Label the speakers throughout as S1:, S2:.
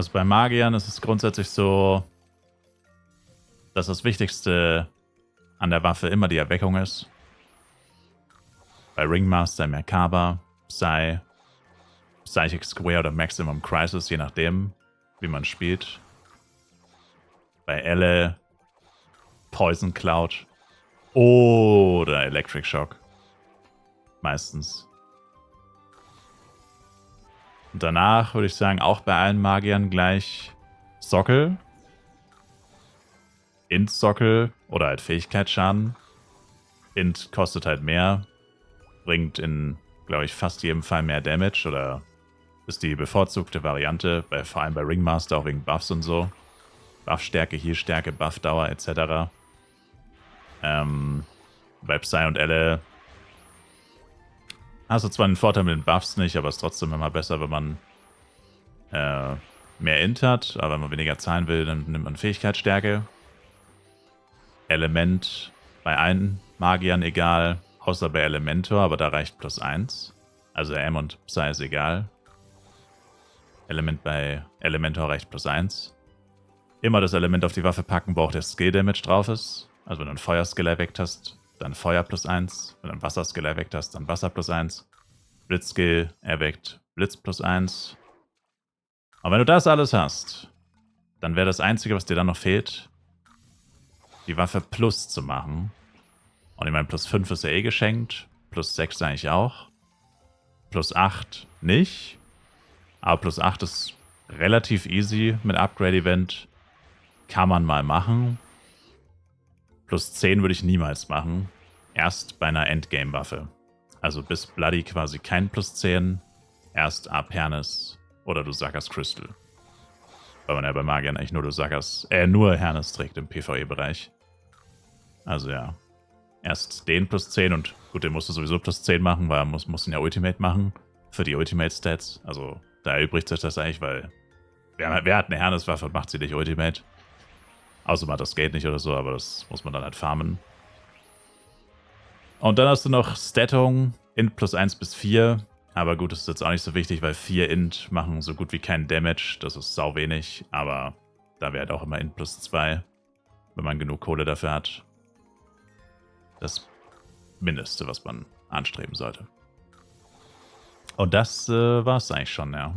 S1: Also bei Magiern ist es grundsätzlich so, dass das Wichtigste an der Waffe immer die Erweckung ist. Bei Ringmaster Merkaba, Psy, Psychic Square oder Maximum Crisis, je nachdem, wie man spielt. Bei Elle, Poison Cloud oder Electric Shock. Meistens. Und danach würde ich sagen, auch bei allen Magiern gleich Sockel. Int-Sockel oder halt Fähigkeitsschaden. Int kostet halt mehr. Bringt in, glaube ich, fast jedem Fall mehr Damage oder ist die bevorzugte Variante, vor allem bei Ringmaster, auch wegen Buffs und so. Buffstärke, Healstärke, Buffdauer etc. Bei Psy und Elle hast du zwar einen Vorteil mit den Buffs nicht, aber es ist trotzdem immer besser, wenn man mehr Int hat. Aber wenn man weniger zahlen will, dann nimmt man Fähigkeitsstärke. Element bei allen Magiern egal, außer bei Elementor, aber da reicht +1. Also M und Psy ist egal. Element bei Elementor reicht +1. Immer das Element auf die Waffe packen, wo auch der Skill-Damage drauf ist. Also wenn du einen Feuerskill erweckt hast, dann Feuer +1. Wenn du einen Wasserskill erweckt hast, dann Wasser +1. Blitzskill erweckt, Blitz +1. Aber wenn du das alles hast, dann wäre das Einzige, was dir dann noch fehlt, die Waffe Plus zu machen. Und ich meine, +5 ist ja eh geschenkt. +6 eigentlich auch. +8 nicht. Aber +8 ist relativ easy mit Upgrade-Event. Kann man mal machen. +10 würde ich niemals machen. Erst bei einer Endgame-Waffe. Also bis Bloody quasi kein +10. Erst ab Hernes oder Lusakas Crystal. Weil man ja bei Magiern eigentlich nur Hernes trägt im PvE-Bereich. Also ja. Erst den +10 und gut, den musst du sowieso +10 machen, weil er muss ihn ja Ultimate machen. Für die Ultimate-Stats. Also da erübrigt sich das eigentlich, weil wer hat eine Hernes-Waffe und macht sie nicht Ultimate? Außer man hat das Geld nicht oder so, aber das muss man dann halt farmen. Und dann hast du noch Stattung, Int +1 bis 4. Aber gut, das ist jetzt auch nicht so wichtig, weil 4 Int machen so gut wie keinen Damage. Das ist sau wenig, aber da wäre halt auch immer Int +2, wenn man genug Kohle dafür hat. Das Mindeste, was man anstreben sollte. Und das war es eigentlich schon, ja.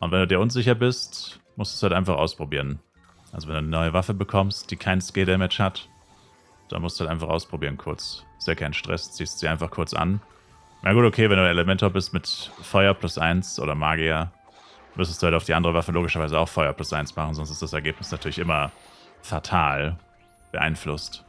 S1: Und wenn du dir unsicher bist, musst du es halt einfach ausprobieren. Also wenn du eine neue Waffe bekommst, die kein Skill-Damage hat, dann musst du halt einfach ausprobieren kurz. Ist ja kein Stress, ziehst sie einfach kurz an. Na gut, okay, wenn du Elementor bist mit Feuer +1 oder Magier, müsstest du halt auf die andere Waffe logischerweise auch Feuer +1 machen, sonst ist das Ergebnis natürlich immer fatal beeinflusst.